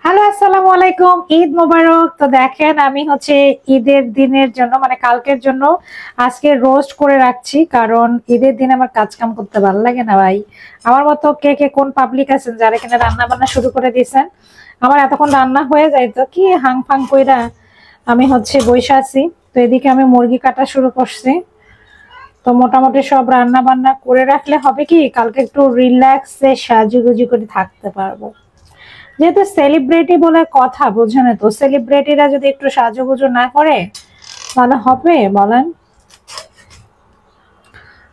Hello, আসসালামু আলাইকুম। ঈদ মোবারক। তো দেখেন, আমি হচ্ছে ঈদের দিনের জন্য মানে কালকের জন্য আজকে রোস্ট করে রাখছি, কারণ ঈদের দিন আমার কাজ কাম করতে ভালো লাগে না ভাই। আমার মতো কে কে কোন পাবলিক আছেন যারা কিনা রান্না বান্না শুরু করে দিয়েছেন? আমার এতক্ষণ রান্না হয়ে যায় তো কি হাং ফাং কইরা আমি হচ্ছে বইসা আছি। তো এদিকে আমি মুরগি কাটা শুরু করছি। তো মোটামুটি সব রান্না বান্না করে রাখলে হবে কি কালকে একটু রিল্যাক্সে সাজুগুজু করে থাকতে পারবো। যেহেতু সেলিব্রিটি বলে কথা, বুঝেন তো, সেলিব্রিটিরা যদি একটু সাজুগুজু না করে ভালো হবে বলেন?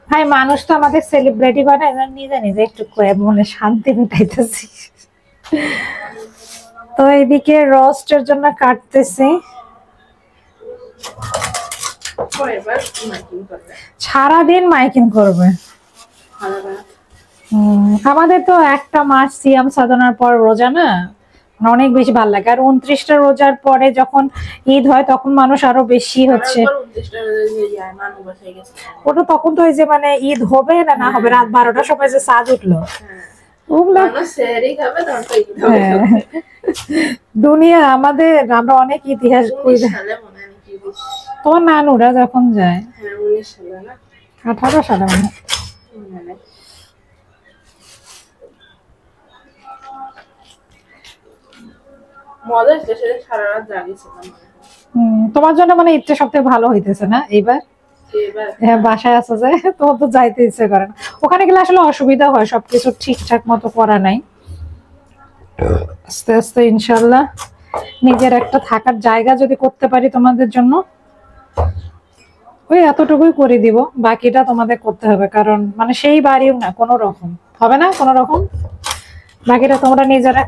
ভাই, মানুষ তো আমাদের সেলিব্রিটি বানায় না, নিজে নিজে একটু করে মনে শান্তি মিটাইতেছি। তো এদিকে রোস্টের জন্য কাটতেছি। সারাদিন মাইকিং করবে। আমাদের তো একটা মাস সিয়াম সাধনার পর রোজা না, অনেক বেশি ভালো লাগে। আর 29টা রোজার পরে যখন ঈদ হয় তখন মানুষ আরো বেশি হচ্ছে ওটা তখন তো ওই যে মানে ঈদ হবে না না হবে রাত 12টার সময় যে চাঁদ উঠলো ওগুলো দুনিয়া আমাদের, আমরা অনেক ইতিহাস। তোমার নানুরা যখন যায় 18 সালে মনে তোমার জন্য মানে ইচ্ছে সবথেকে ভালো হইতেছে না এইবার? হ্যাঁ, বাসায় আছো যে, তোমার তো যাইতে ইচ্ছে করে না। ওখানে গেলে আসলে অসুবিধা হয়, সবকিছু ঠিকঠাক মতো করা নাই। আস্তে আস্তে ইনশাল্লাহ নিজের একটা থাকার জায়গা যদি করতে পারি তোমাদের জন্য, ওই এতটুকুই করে দিব, বাকিটা তোমাদের করতে হবে। কারণ মানে সেই বাড়িও না, কোনো রকম হবে না, কোনো রকম। বাকিটা তোমরা নিজেরা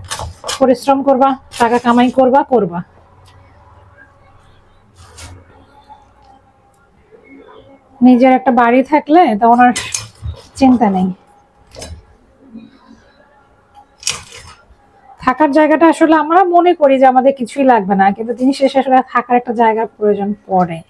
পরিশ্রম করবা, টাকা কামাই করবা। নিজের একটা বাড়ি থাকলে তখন আর চিন্তা নেই। থাকার জায়গাটা আসলে আমরা মনে করি যে আমাদের কিছুই লাগবে না, কিন্তু দিন শেষে আসলে থাকার একটা জায়গার প্রয়োজন পড়ে।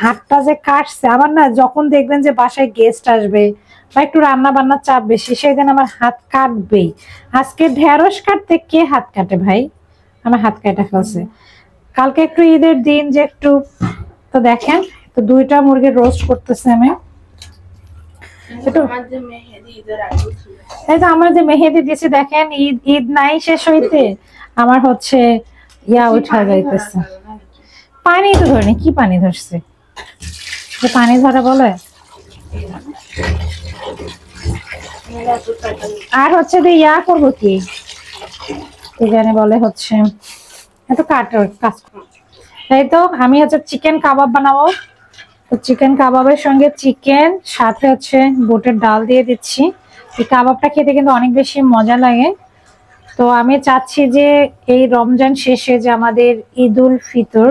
হাতটা যে কাটছে আমার না, যখন দেখবেন যে বাসায় গেস্ট আসবে বা একটু রান্না বান্নার চাপ বেশি, সেদিন আমার হাত কাটবেই। আজকে ঢেঁড়স কাটতে কে হাত কাটে ভাই? আমার হাত কাটা ফেলছে। কালকে একটু ঈদের দিন যে একটু, তো দেখেন তো 2টা মুরগির রোস্ট করতেছে আমি। এই তো আমার যে মেহেদি দিয়েছি, দেখেন ঈদ নাই শেষ হইতে আমার হচ্ছে ইয়া উঠা যাইতেছে। পানি তো ধরেনি, কি পানি ধরছে? পানি ধরে বলে। আর হচ্ছে ইয়া করবো কি জানি বলে হচ্ছে একটু কাজ। তাই তো আমি হচ্ছে চিকেন কাবাব বানাবো। তো চিকেন কাবাবের সঙ্গে চিকেন, সাথে হচ্ছে বুটের ডাল দিয়ে দিচ্ছি। এই কাবাবটা খেতে কিন্তু অনেক বেশি মজা লাগে। তো আমি চাচ্ছি যে এই রমজান শেষে যে আমাদের ঈদ উল ফিতর,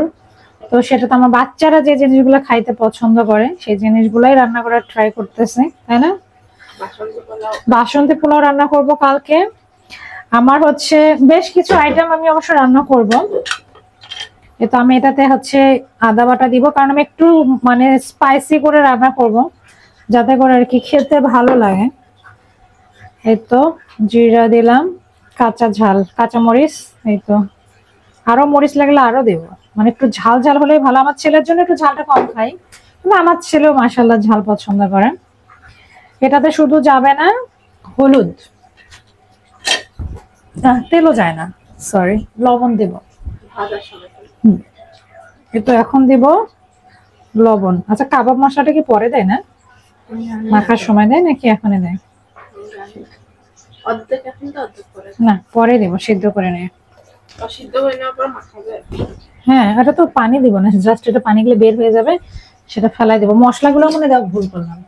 তো সেটা তো আমার বাচ্চারা যে জিনিসগুলো খাইতে পছন্দ করে সেই জিনিসগুলাই রান্না করার ট্রাই করতেছে, তাই না? বাসন্তী পোলাও রান্না করব কালকে। আমার হচ্ছে বেশ কিছু আইটেম আমি অবশ্য রান্না করব। তো আমি এটাতে হচ্ছে আদা বাটা দিব, কারণ আমি একটু মানে স্পাইসি করে রান্না করব, যাতে করে আর কি খেতে ভালো লাগে। এই তো জিরা দিলাম, কাঁচা মরিচ, এই তো আরো মরিচ লাগলে আরো দেবো, মানে একটু ঝাল ঝাল হলেই ভালো। আমার ছেলের জন্য একটু ঝালটা কম খাই, কিন্তু আমার ছেলেও মাশাআল্লাহ ঝাল পছন্দ করেন। এটাতে শুধু যাবে না হলুদ, তেলও যায় না, সরি, লবণ দেব। তো এখন দিব লবণ। আচ্ছা, কাবাব মশলাটা কি পরে দেয় না, মাখার সময় দেয় নাকি এখনই দেয়? না, পরে দেব, সিদ্ধ করে নেয়। হ্যাঁ, এটা তো পানি দিব না, জাস্ট এটা পানিগুলো বের হয়ে যাবে, সেটা ফেলাই দেবো। মশলাগুলো মনে দাও ভুল করলাম,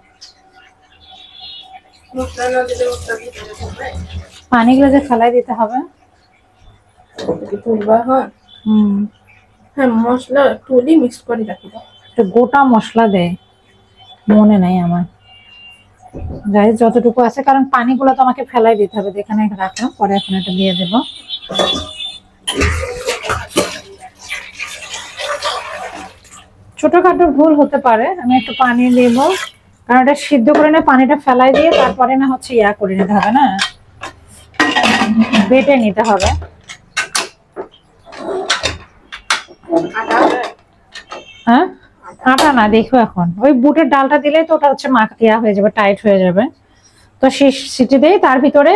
পানিগুলো যে ফেলাই দিতে হবে। হ্যাঁ, মশলা টুলি মিক্স করে রাখি, গোটা মশলা দেয় মনে নাই আমার, গাইস যতটুকু আছে, কারণ পানিগুলো তো আমাকে ফেলাই দিতে হবে। এখানে রাখলাম, পরে এখন এটা দিয়ে দেব। ছোটখাটো ভুল হতে পারে। আমি একটু পানি দেব, কারণ এটা সিদ্ধ করে না পানিটা ফেলাই দিয়ে তারপরে না হচ্ছে ইয়া করে নিতে হবে, না বেটে নিতে হবে। হ্যাঁ আটা না, দেখো এখন ওই বুটের ডালটা দিলে তো ওটা হচ্ছে ইয়া হয়ে যাবে, টাইট হয়ে যাবে। তো সিটি দেই তার ভিতরে।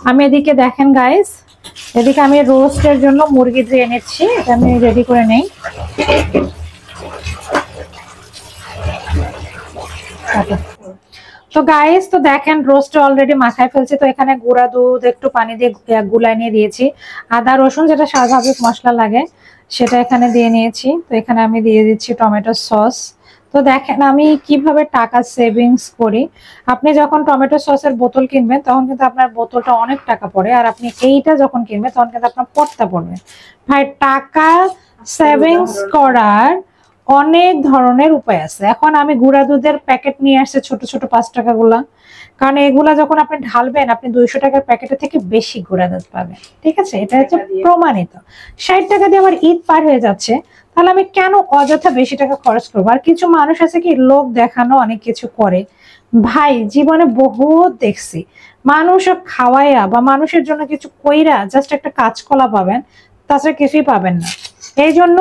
আমি এদিকে দেখেন গাইস, এদিকে আমি রোস্টের জন্য মুরগি ধুয়ে এনেছি, এটা আমি রেডি করে নেই। তো গাইস তো দেখেন রোস্ট অলরেডি মাখায় ফেলছি। তো এখানে গুঁড়া দুধ একটু পানি দিয়ে গুলায় নিয়ে দিয়েছি, আদা রসুন যেটা স্বাভাবিক মশলা লাগে সেটা এখানে দিয়ে নিয়েছি। তো এখানে আমি দিয়ে দিচ্ছি টমেটো সস। তো দেখেন আমি কিভাবে টাকা সেভিংস করি। আপনি যখন টমেটো সসের বোতল কিনবেন তখন কিন্তু আপনার বোতলটা অনেক টাকা পড়ে, আর আপনি এইটা যখন কিনবেন তখন কিন্তু আপনার পড়তা পড়বে। ভাই টাকা সেভিংস করার অনেক ধরনের উপায় আছে। এখন আমি গুঁড়া দুধের প্যাকেট নিয়ে আসছে ছোট ছোট 5 টাকা গুলা, কারণ এগুলা যখন আপনি ঢালবেন আপনি 200 টাকার প্যাকেটের থেকে বেশি গুঁড়া দুধ পাবেন। ঠিক আছে, এটা হচ্ছে প্রমাণিত। 60 টাকা দিয়ে আমার ঈদ পার হয়ে যাচ্ছে, তাহলে আমি কেন অযথা বেশি টাকা খরচ করবো? আর কিছু মানুষ আছে কি লোক দেখানো অনেক কিছু করে, ভাই জীবনে বহুত দেখছি মানুষ খাওয়াইয়া বা মানুষের জন্য কিছু কইরা জাস্ট একটা কাঁচকলা পাবেন, তাছাড়া কিছুই পাবেন না। এই জন্য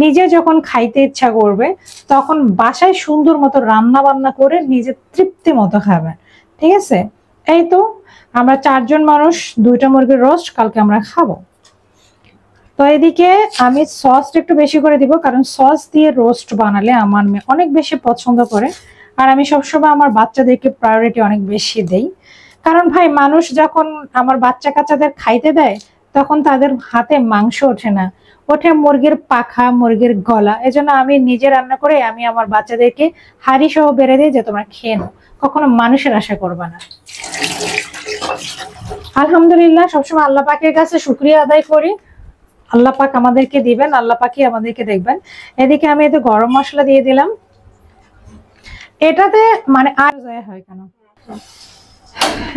নিজে যখন খাইতে ইচ্ছা করবে তখন বাসায় সুন্দর মতো রান্না বান্না করে নিজে তৃপ্তি মতো খাবেন। ঠিক আছে, এই তো আমরা 4 জন মানুষ, 2টা মুরগির রোস্ট কালকে আমরা খাবো। তো এদিকে আমি সসটা একটু বেশি করে দিব, কারণ সস দিয়ে রোস্ট বানালে আমার মেয়ে অনেক বেশি পছন্দ করে। আর আমি সবসময় আমার বাচ্চাদেরকে প্রায়োরিটি অনেক বেশি দেই, কারণ ভাই মানুষ যখন আমার বাচ্চা কাচ্চাদের খাইতে দেয় তখন তাদের হাতে মাংস ওঠে না, ওঠে মুরগির পাখা, মুরগির গলা। এজন্য আমি নিজে রান্না করে আমি আমার বাচ্চাদেরকে হাড়ি সহ বেড়ে দিই যে তোমরা খেয়ে নাও, কখনো মানুষের আশা করবে না। আলহামদুলিল্লাহ, সবসময় আল্লাহ পাকের কাছে শুকরিয়া আদায় করি। আল্লাহ পাক আমাদেরকে দিবেন, আল্লাহ পাকই আমাদেরকে দেখবেন। এদিকে আমি এতে গরম মশলা দিয়ে দিলাম। এটাতে মানে আর হয় কেন,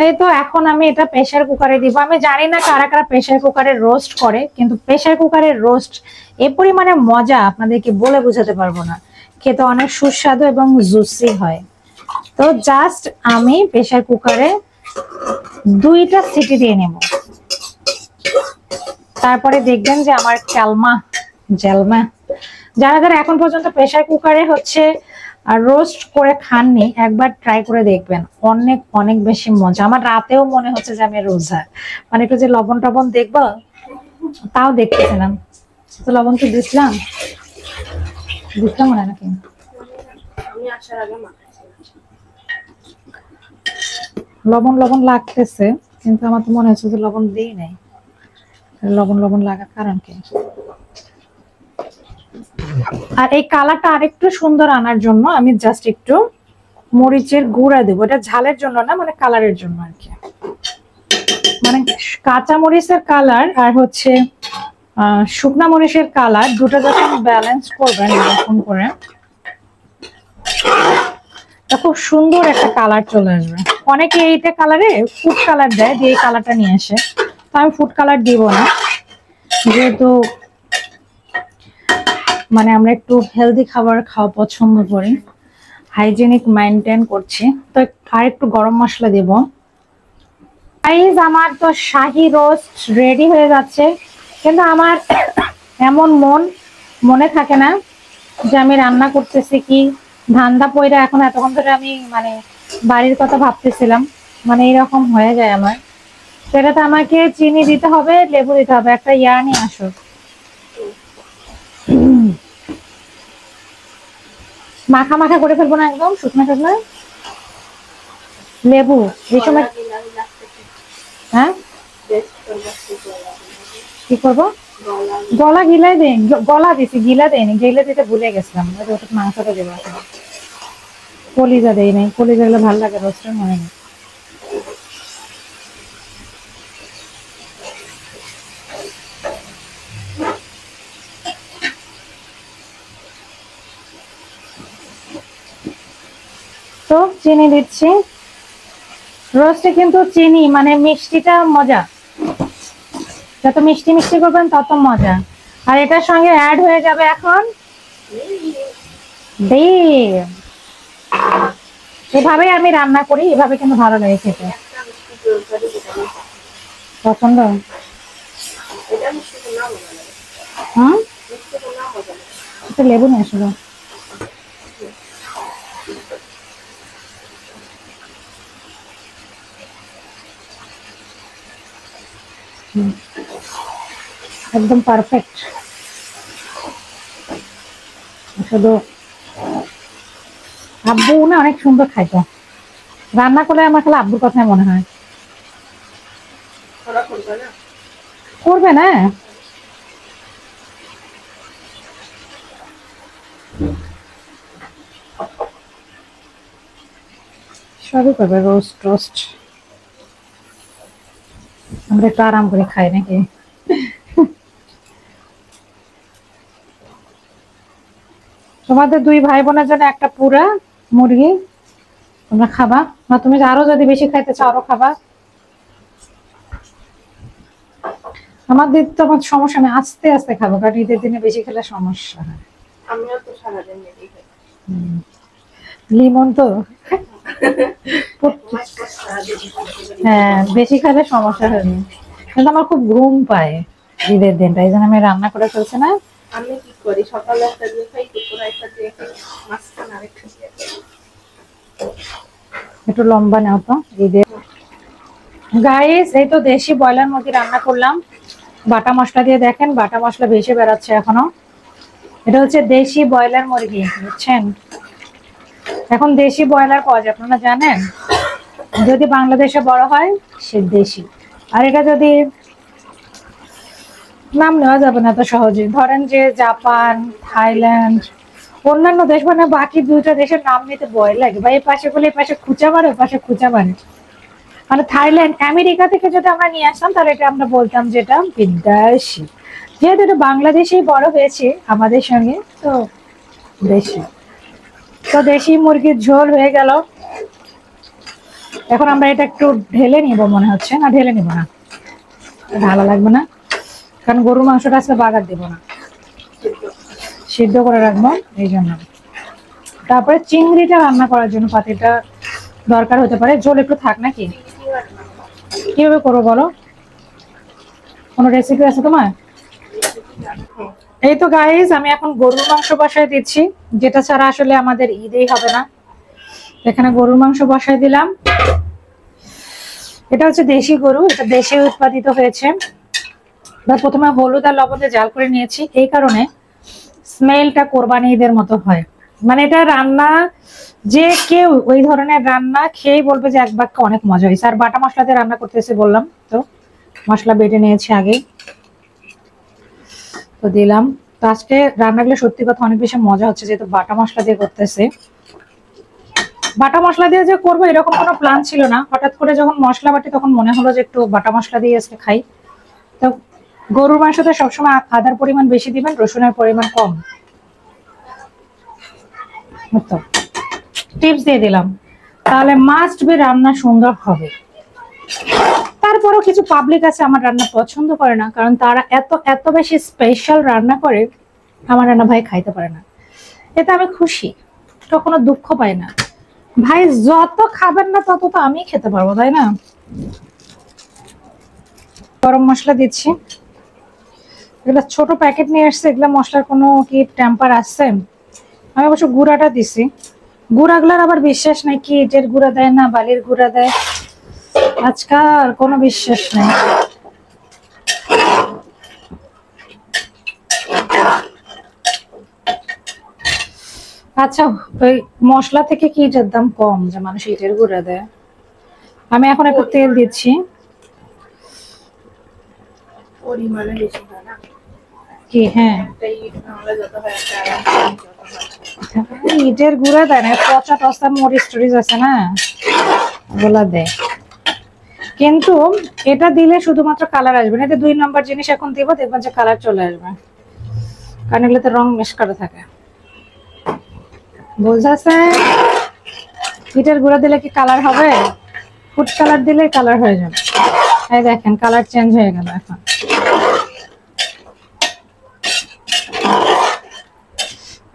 এই তো এখন আমি এটা প্রেসার কুকারে দিব। আমি জানি না কারা কারা প্রেসার কুকারে রোস্ট করে, কিন্তু প্রেসার কুকারের রোস্ট এ পরিমাণে মজা আপনাদেরকে বলে বোঝাতে পারবো না। খেতে অনেক সুস্বাদু এবং জুসি হয়। তো জাস্ট আমি প্রেসার কুকারে 2টা সিটি দিয়ে নেব, তারপরে দেখবেন যে আমার জেলমা। যারা যারা এখন পর্যন্ত প্রেসার কুকারে হচ্ছে রোস্ট করে খাননি, একবার ট্রাই করে দেখবেন, অনেক অনেক বেশি মজা। আমার রাতেও মনে হচ্ছে যে আমি রোজা, মানে একটু যে লবণ টবণ দেখবো তাও দেখতেছিলাম। তো লবণ কি দিছিলাম মনে নাকি? লবণ লবণ লাগতেছে, কিন্তু আমার তো মনে হচ্ছে যে লবণ দিই নাই। লবণ লবণ লাগার কারণ কি? আর এই কালারটা আরেকটু সুন্দর আনার জন্য আমি জাস্ট একটু মরিচের গুঁড়া দেবো। এটা ঝালের জন্য না, মানে কালারের জন্য আর কি। মানে কাঁচা মরিচের কালার আর হচ্ছে শুকনা মরিচের কালার, দুটো যখন ব্যালেন্স করবেন এরকম করে, খুব সুন্দর একটা কালার চলে আসবে। অনেকে এইটা কালারে ফুড কালার দেয়, দিয়ে এই কালারটা নিয়ে আসে। তো আমি ফুড কালার দিব না, যেহেতু মানে আমরা একটু হেলদি খাবার খাওয়া পছন্দ করি, হাইজেনিক মেনটেন করছি। তো আর একটু গরম মশলা দেব। গাইস আমার তো শাহী রোস্ট রেডি হয়ে যাচ্ছে, কিন্তু আমার এমন মনে থাকে না যে আমি রান্না করতেছি কি। ধান্দা পয়রা এখন এতক্ষণ ধরে আমি মানে বাড়ির কথা ভাবতেছিলাম, মানে এরকম হয়ে যায় আমার। সেটাতে আমাকে চিনি দিতে হবে, লেবু দিতে হবে। একটা ইয়া নিয়ে আসো, মাখা মাখা করে ফেলবো না, একদম শুকনা শুকনা লেবু এই সময়। হ্যাঁ কি করবো? গলা গিলাই দেন, গলা দিছি, গিলা দেয়নি, গিলা দিতে ভুলে গেছিলাম। মাংসটা দেবো এখন, কলিজা দেই নাই, কলিজা গুলো ভালো লাগে রোস্টের, মনে নেই। তো চিনি দিচ্ছি। রোস্টে কিন্তু চিনি মানে মিষ্টিটা মজা, যত মিষ্টি মিষ্টি করবেন তত মজা। আর এটার সঙ্গে অ্যাড হয়ে যাবে এখন ডিম এভাবে আমি রান্না করি, এভাবে কিন্তু ভালো লাগে খেতে। পছন্দ? হ্যাঁ, একটু লেবু নিয়ে আসবো। একদম পারফেক্ট। শুধু আব্বু না অনেক সুন্দর খাইতো, রান্না করলে আমার খালি আব্বুর কথাই মনে হয়। করবে না? সবই করবে, রোস্ট টোস্ট। আমরা একটু আরাম করে খাই নাকি? তোমাদের দুই ভাই বোনের জন্য একটা পুরা মুরগি তোমরা খাবা, না তুমি আরো যদি বেশি খাইতে চাও আরো খাবা। আমার দিক তো আমার সমস্যা নেই, আস্তে আস্তে খাবো, কারণ ঈদের দিনে বেশি খেলে সমস্যা হয়। আমিও তো সারাদিন লেগে খাই। লিমন তো হ্যাঁ, বেশি খেলে সমস্যা হয়নি, কিন্তু আমার খুব ঘুম পায় ঈদের দিনটা, এই জন্য আমি রান্না করে ফেলছি না। আমি কি করি, সকালে একটা দিয়ে খাই, দুপুরে একটা দিয়ে খাই, মাঝখানে আরেকটা দিয়ে খাই। একটু লম্বা নাও তো ঈদের। গাইস এই তো দেশি ব্রয়লার মুরগি রান্না করলাম বাটা মশলা দিয়ে। দেখেন বাটা মশলা ভেসে বেড়াচ্ছে এখনো। এটা হচ্ছে দেশি ব্রয়লার মুরগি, বুঝছেন? এখন দেশি ব্রয়লার পাওয়া যায়, আপনারা জানেন? যদি বাংলাদেশে বড় হয় সে দেশি, আর এটা যদি নাম নেওয়া যাবে না তো সহজে, ধরেন যে জাপান, থাইল্যান্ড, অন্যান্য দেশ, মানে বাকি দুইটা দেশের নাম নিতে ভয় লাগে, বা এই পাশে বলে এই পাশে খুঁচা মারে, ওই পাশে খুঁচা মারে। মানে থাইল্যান্ড আমেরিকা থেকে যদি আমরা নিয়ে আসতাম তাহলে এটা আমরা বলতাম যেটা বিদেশি, যেহেতু এটা বাংলাদেশেই বড় হয়েছে আমাদের সঙ্গে, তো দেশি। তো দেশি মুরগির ঝোল হয়ে গেল। এখন আমরা এটা একটু ঢেলে নিব মনে হচ্ছে, না ঢেলে নিব না, ভালো লাগবে না, কারণ গরুর মাংসটা আজকে বাগার দেবো না, সিদ্ধ করে রাখবো এই জন্য। তারপরে চিংড়িটা রান্না করার জন্য পাতিটা দরকার হতে পারে, ঝোল একটু থাক নাকি? কিভাবে করবো বলো, কোনো রেসিপি আছে তোমার? এই তো গাইস আমি এখন গরুর মাংস বসায় দিচ্ছি, যেটা ছাড়া আসলে আমাদের ঈদেই হবে না। এখানে গরুর মাংস বসায় দিলাম। এটা হচ্ছে দেশি গরু, এটা দেশে উৎপাদিত হয়েছে। প্রথমে হলুদ আর লবণ দিয়ে জাল করে নিয়েছি, এই কারণে স্মেলটা কোরবানি ঈদের মতো হয়। মানে এটা রান্না যে কেউ ওই ধরনের রান্না খেয়ে বলবে যে এক বাক্যে অনেক মজা হয়েছে। আর বাটা মশলা দিয়ে রান্না করতেছে বললাম তো, মশলা বেটে নিয়েছি আগে, তো দিলাম। তো আজকে রান্নাগুলো সত্যি কথা অনেক বেশি মজা হচ্ছে, যেহেতু বাটা মশলা দিয়ে করতেছে। বাটা মশলা দিয়ে যে করবো এরকম কোনো প্ল্যান ছিল না, হঠাৎ করে যখন মশলা বাটি তখন মনে হলো যে একটু বাটা মশলা দিয়ে আজকে খাই। তো গরুর মাংসতে সবসময় আদার পরিমাণ বেশি দিবেন, রসুনের পরিমাণ কম। তো টিপস দিয়ে দিলাম, তাহলে মাস্ট বি রান্না সুন্দর হবে। তারপরও কিছু পাবলিক আছে আমার রান্না পছন্দ করে না, কারণ তারা এত এত বেশি স্পেশাল রান্না করে আমার রান্না ভাই খাইতে পারে না। এতে আমি খুশি, কখনো দুঃখ পাই না। ভাই যত খাবেন না তত তো আমি খেতে পারবো, তাই না? গরম মশলা দিচ্ছি, এগুলো ছোট প্যাকেট নিয়ে আসছে, এগুলো মশলার কোনো কি টেম্পার আসছে? আমি অবশ্য গুঁড়াটা দিছি, গুঁড়াগুলার আবার বিশ্বাস নাই, কি ইটের গুঁড়া দেয় না বালির গুঁড়া দেয়, আজকাল কোনো বিশ্বাস নেই। আচ্ছা ওই মশলা থেকে কি ইটের দাম কম যে মানুষ ইটের গুঁড়া দেয়? আমি এখন একটু তেল দিচ্ছি। পরিমাণে বেশি হয় না কি? হ্যাঁ, একটা ইট ভাঙলে যত হয় একটা আরাম যত হয়। ইটের গুঁড়া দেয় না, পচা টসা মরিচ টরিচ আছে না, ওগুলা দেয়। কিন্তু এটা দিলে শুধুমাত্র কালার আসবে না, এটা 2 নম্বর জিনিস এখন দিব, দেখবেন যে কালার চলে আসবে, কারণ এগুলোতে রং মিশ করা থাকে। বুঝাছে? ইটের গুঁড়া দিলে কি কালার হবে? ফুড কালার দিলে কালার হয়ে যাবে। এই দেখেন কালার চেঞ্জ হয়ে গেল এখন।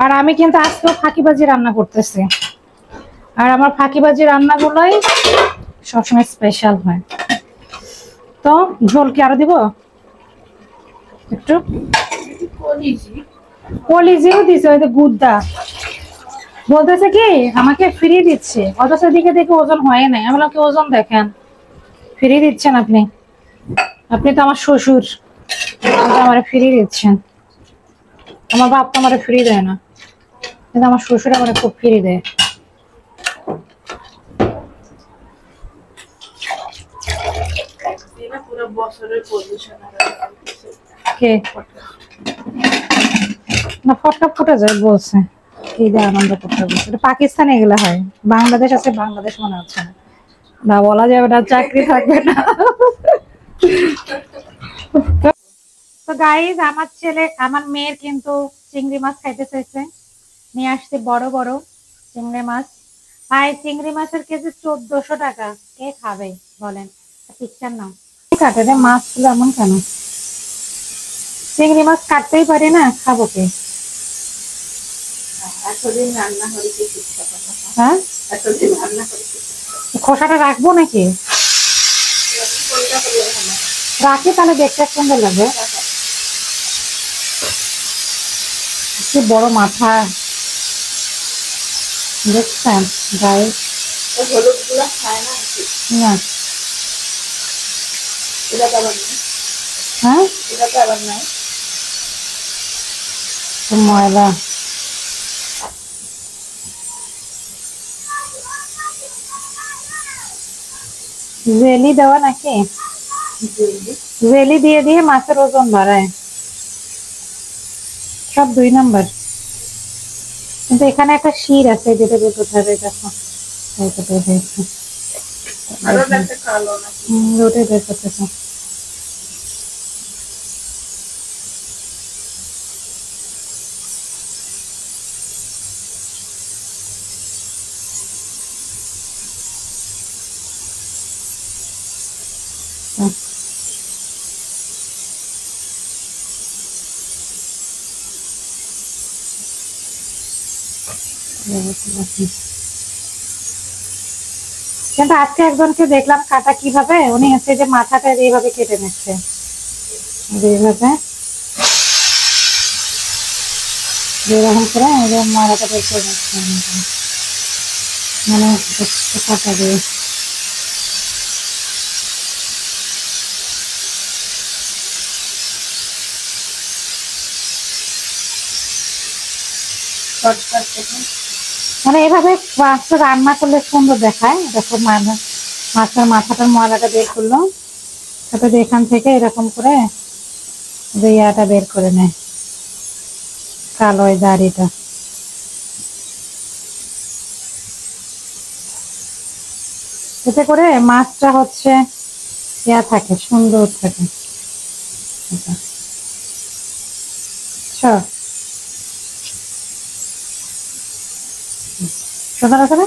আর আমি কিন্তু আজকেও ফাঁকিবাজি রান্না করতেছি, আর আমার ফাঁকিবাজি রান্নাগুলোই সবসময় স্পেশাল হয়। তো ঝোল কি আরো দিব একটু? কলিজিও দিছে, ওই যে গুদ্দা বলতেছে কি আমাকে ফ্রি দিচ্ছে, অথচ দিকে দেখে ওজন হয় নাই। আমি বললাম কি ওজন দেখেন, ফ্রি দিচ্ছেন আপনি? আপনি তো আমার শ্বশুর, আমার ফ্রি দিচ্ছেন। আমার বাপ তো আমার ফ্রি দেয় না, কিন্তু আমার শ্বশুর আমার খুব ফ্রি দেয়। পুরো বছরের পজিশন কে না ফটকা ফুটে যায় বলছে, ঈদে আনন্দ করতে বলছে। এটা পাকিস্তানে এগুলা হয়, বাংলাদেশ আছে, বাংলাদেশ মনে হচ্ছে না। না বলা যাবে না, চাকরি থাকবে না। তো গাইজ আমার ছেলে আমার মেয়ের কিন্তু চিংড়ি মাছ খাইতে চাইছে, নিয়ে আসছে বড় বড় চিংড়ি মাছ। ভাই চিংড়ি মাছের কেজি 1400 টাকা, কে খাবে বলেন? পিকচার নাও কাটে রে, মাছগুলো এমন কেন? চিংড়ি মাছ কাটতেই পারি না, খাবো কে? এতদিন রান্না করে কি শিক্ষা কথা? হ্যাঁ এতদিন রান্না করে খোসাটা রাখবো নাকি? রাখি, তাহলে দেখতে সুন্দর লাগবে। কি বড় মাথা দেখছেন গায়ে? হলুদ গুলা খায় না না এটা তো আবার নাই, হ্যাঁ এটা তো আবার নাই। ময়লা। জেলি দেওয়া নাকি? জেলি দিয়ে দিয়ে মাছের ওজন বাড়ায়, সব 2 নাম্বার। কিন্তু এখানে একটা শির আছে, যেটা বের করতে হবে। দেখো আরো একটা কালো নাকি? ওটাই বের করতেছে। কিন্তু আজকে একজনকে দেখলাম কাটা কিভাবে, উনি হচ্ছে যে মাথাটা এইভাবে কেটে নিচ্ছে, এইভাবে যেরকম করে মাথাটা বের করে নিচ্ছে, মানে কাটা দিয়ে। মানে এভাবে মাছটা রান্না করলে সুন্দর দেখায়। দেখো মাছের মাথাটার ময়লাটা বের করলো, তারপরে এখান থেকে এরকম করে ইয়াটা বের করে নেয়, কালো দাড়িটা। এতে করে মাছটা হচ্ছে ইয়া থাকে, সুন্দর থাকে। সুন্দর আছে না?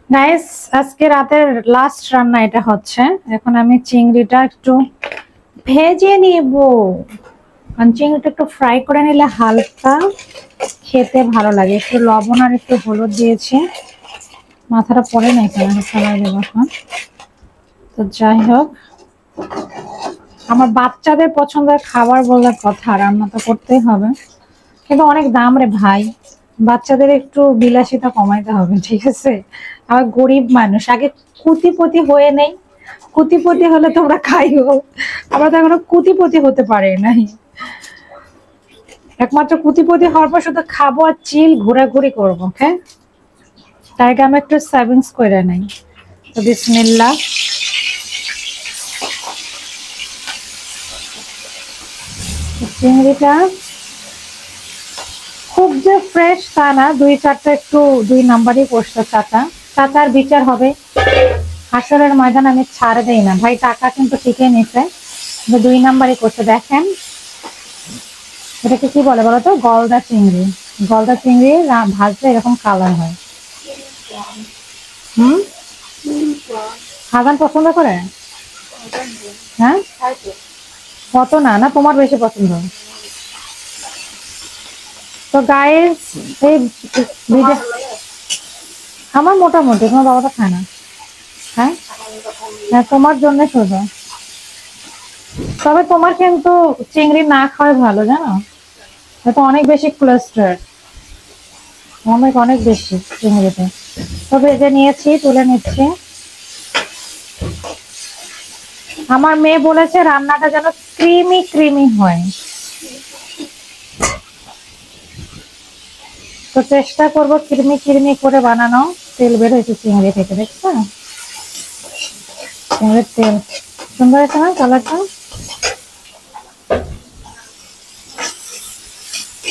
গাইস আজকে রাতের লাস্ট রান্না এটা হচ্ছে। এখন আমি চিংড়িটা একটু ভেজে নিব, কারণ চিংড়িটা একটু ফ্রাই করে নিলে হালকা খেতে ভালো লাগে। একটু লবণ আর একটু হলুদ দিয়েছি, মাথাটা পড়ে না এখানে, ফেলাই দেবো এখন। তো যাই হোক, আমার বাচ্চাদের পছন্দের খাবার বললে কথা, রান্না তো করতেই হবে, কিন্তু অনেক দাম রে ভাই। বাচ্চাদের একটু বিলাসিতা কমাইতে হবে, ঠিক আছে? আমার গরিব মানুষ, আগে কুতিপতি হয়ে নেই, কুতিপতি হলে তোমরা খাইও। আমরা তো এখনো কুতিপতি হতে পারি নাই। একমাত্র কুতিপতি হওয়ার পর শুধু খাবো আর চিল ঘোরাঘুরি করবো। হ্যাঁ, তার আগে আমি একটু সেভিংস করে নেই। তো বিসমিল্লাহ। চিংড়িটা খুব যে ফ্রেশ তা না, 2-4টা একটু 2 নাম্বারই করছে চাচা। চাচার বিচার হবে, হাসরের ময়দান আমি ছাড় দেই না ভাই। টাকা কিন্তু ঠিকই নিছে, 2 নাম্বারই করছে। দেখেন এটাকে কি বলে বলো তো? গলদা চিংড়ি। গলদা চিংড়ি ভাজলে এরকম কালার হয়। হাসান পছন্দ করে? হ্যাঁ, কত না না তোমার বেশি পছন্দ। তো গাইস এই ভিডিও আমার মোটামুটি, তোমার বাবা তো খায় না। হ্যাঁ হ্যাঁ তোমার জন্য সোজা। তবে তোমার কিন্তু চিংড়ি না খাওয়াই ভালো জানো, এটা অনেক বেশি কোলেস্টেরল, অনেক অনেক বেশি চিংড়িতে। তো ভেজে নিয়েছি, তুলে নিচ্ছি। আমার মেয়ে বলেছে রান্নাটা যেন ক্রিমি ক্রিমি হয়, তো চেষ্টা করবো ক্রিমি ক্রিমি করে বানানো। তেল বের হয়েছে চিংড়ি থেকে, দেখছো চিংড়ির তেল সুন্দর হয়েছে না কালারটা।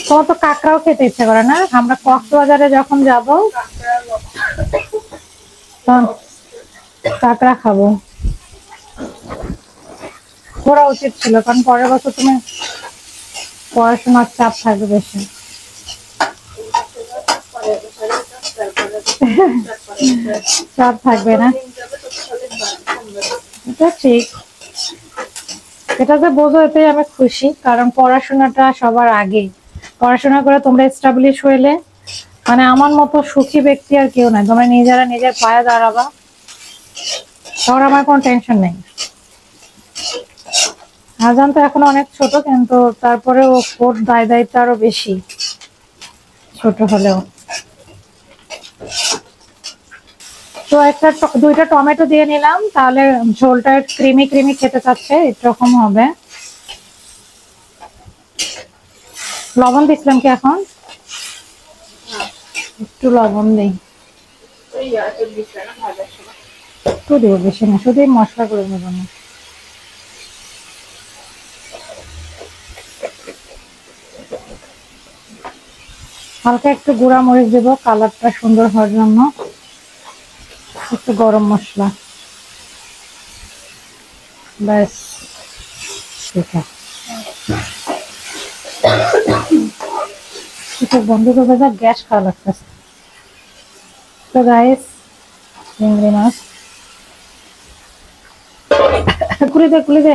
তোমার তো কাঁকড়াও খেতে ইচ্ছে করে না? আমরা কক্সবাজারে যখন যাবো তখন কাঁকড়া খাবো। করা উচিত ছিল, কারণ পরের বছর তুমি পড়াশোনার চাপ থাকবে বেশি। চাপ থাকবে না, এটা ঠিক। এটা যে বোঝো এতেই আমি খুশি, কারণ পড়াশোনাটা সবার আগে। পড়াশোনা করে তোমরা এস্টাবলিশ হইলে মানে আমার মতো সুখী ব্যক্তি আর কেউ নাই। তোমরা নিজেরা নিজের পায়ে দাঁড়াবা, তখন আমার কোনো টেনশন নেই। আজান তো এখন অনেক ছোট, কিন্তু তারপরে ওর দায় দায়িত্ব আরো বেশি ছোট হলেও। তো একটা দুইটা টমেটো দিয়ে নিলাম, তাহলে ঝোলটা ক্রিমি ক্রিমি খেতে চাচ্ছে এরকম হবে। লবণ দিচ্ছিলাম কি এখন? একটু লবণ দিই, একটু দিব, বেশি না, শুধু মশলা করে নেব না। হালকা একটু গুঁড়া মরিচ দেবো কালারটা সুন্দর হওয়ার জন্য, একটু গরম মশলা, ব্যাস। ঠিক আছে, বন্ধ করে যা, গ্যাস খাওয়া লাগতেছে। তো গাইস চিংড়ি মাছ খুলে দে, খুলে দে।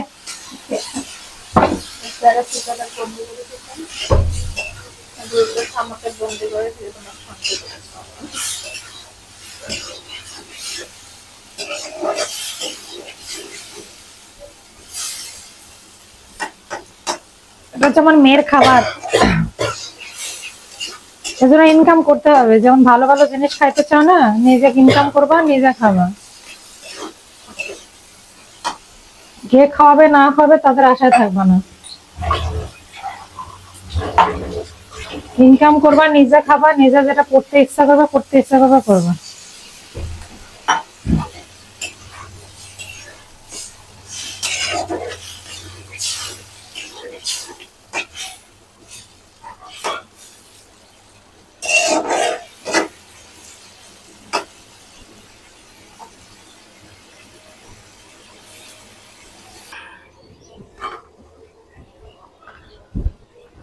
এটা হচ্ছে আমার মেয়ের খাবার, এজন্য ইনকাম করতে হবে। যেমন ভালো ভালো জিনিস খাইতে চাও না, নিজে ইনকাম করবা, নিজে খাবা। কে খাওয়াবে না খাওয়াবে তাদের আশায় থাকবা না। ইনকাম করবা, নিজে খাবা, নিজে যেটা করতে ইচ্ছা করবে করবা।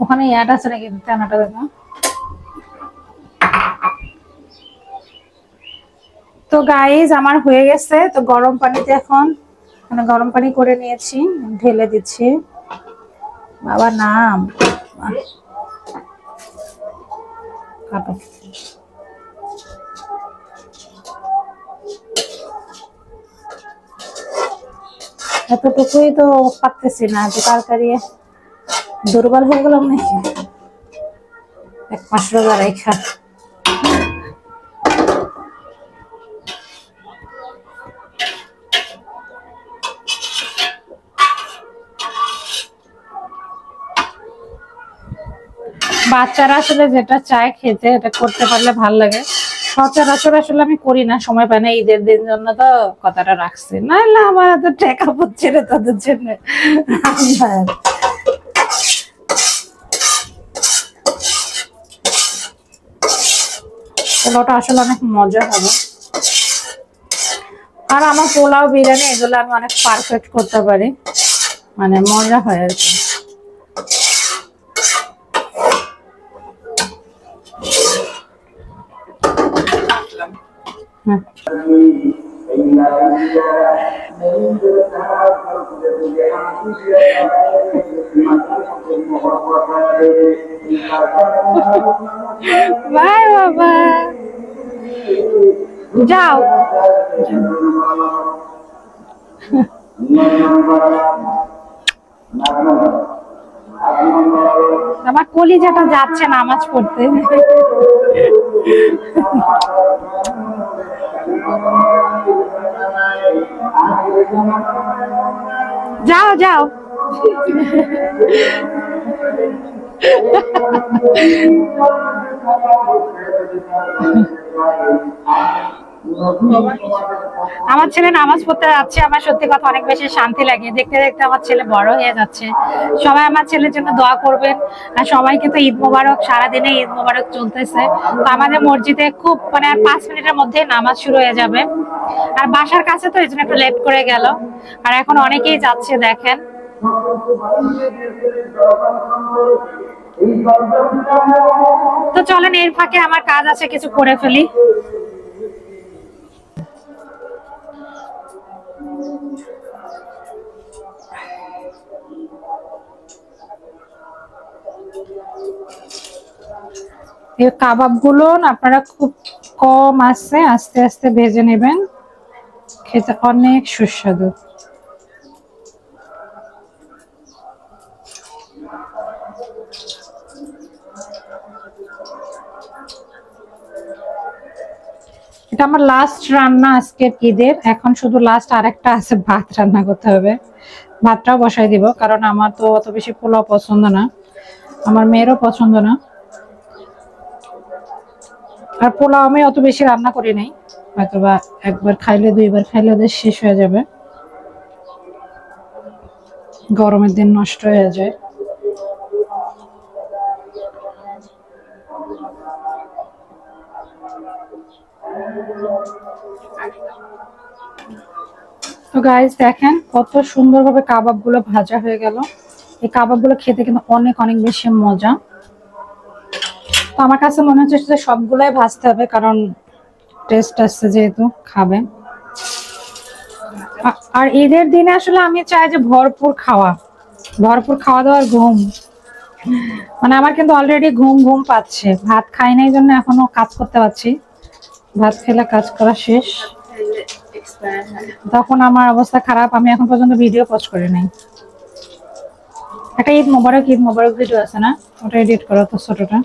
ওখানে ইয়াটা আছে নাকি, টানাটা দেখো। তো গাইজ আমার হয়ে গেছে। তো গরম পানিতে এখন মানে গরম পানি করে নিয়েছি, ঢেলে দিচ্ছি। বাবা নাম কাটো। এতটুকুই তো পারতেছি না, তো তরকারি দুর্বল হয়ে গেলাম নাকি এক মাস রোজা রেখা। বাচ্চারা আসলে যেটা চায় খেতে, এটা করতে পারলে ভাল লাগে। সচরাচর আসলে আমি করি না, সময় পাই না। ঈদের দিন জন্য তো কথাটা রাখছি, নাহলে আমার এত টাকা পড়ছে না তাদের জন্য। পোলাওটা আসলে অনেক মজা হবে। আর আমার পোলাও বিরিয়ানি এগুলো আমি অনেক পারফেক্ট করতে পারি, মানে মজা হয় আর কি। বাই বাবা, যাও। আমার কলিজাটা যাচ্ছে নামাজ পড়তে। যাও যাও। আমার ছেলে নামাজ পড়তে যাচ্ছে, আমার সত্যি কথা অনেক বেশি শান্তি লাগে। দেখতে দেখতে আমার ছেলে বড় হয়ে যাচ্ছে। সবাই আমার ছেলের জন্য দোয়া করবেন। আর সবাইকে তো ঈদ মোবারক, সারাদিনে ঈদ মোবারক চলতেছে। তো আমাদের মসজিদে খুব মানে আর 5 মিনিটের মধ্যে নামাজ শুরু হয়ে যাবে। আর বাসার কাছে তো এই জন্য একটু লেট করে গেল। আর এখন অনেকেই যাচ্ছে দেখেন। তো চলেন এর ফাঁকে আমার কাজ আছে, কিছু করে ফেলি। এই কাবাব গুলো আপনারা খুব কম আছে আস্তে আস্তে ভেজে নেবেন, খেতে অনেক সুস্বাদু। এটা আমার লাস্ট রান্না আজকের ঈদের। এখন শুধু লাস্ট আরেকটা আছে, ভাত রান্না করতে হবে। ভাতটাও বসাই দিব, কারণ আমার তো অত বেশি পোলাও পছন্দ না, আমার মেয়েরও পছন্দ না। আর পোলাও আমি অত বেশি রান্না করি নাই, হয়তোবা একবার খাইলে 2বার খাইলে ওদের শেষ হয়ে যাবে। গরমের দিন নষ্ট হয়ে যায়। তো গাইস দেখেন কত সুন্দরভাবে কাবাব গুলো ভাজা হয়ে গেল। এই কাবাব গুলো খেতে কিন্তু অনেক অনেক বেশি মজা। তো আমার কাছে মনে হচ্ছে যে সবগুলাই ভাজতে হবে, কারণ টেস্ট আসছে যেহেতু খাবে। আর ঈদের দিনে আসলে আমি চাই যে ভরপুর খাওয়া দাওয়ার ঘুম। মানে আমার কিন্তু অলরেডি ঘুম ঘুম পাচ্ছে, ভাত খাই নাই জন্য এখনো কাজ করতে পারছি। ভাত খেলে কাজ করা শেষ, তখন আমার অবস্থা খারাপ। আমি এখন পর্যন্ত ভিডিও পোস্ট করি নাই। একটা ঈদ মোবারক ভিডিও আছে না, ওটা এডিট করো তো ছোটটা।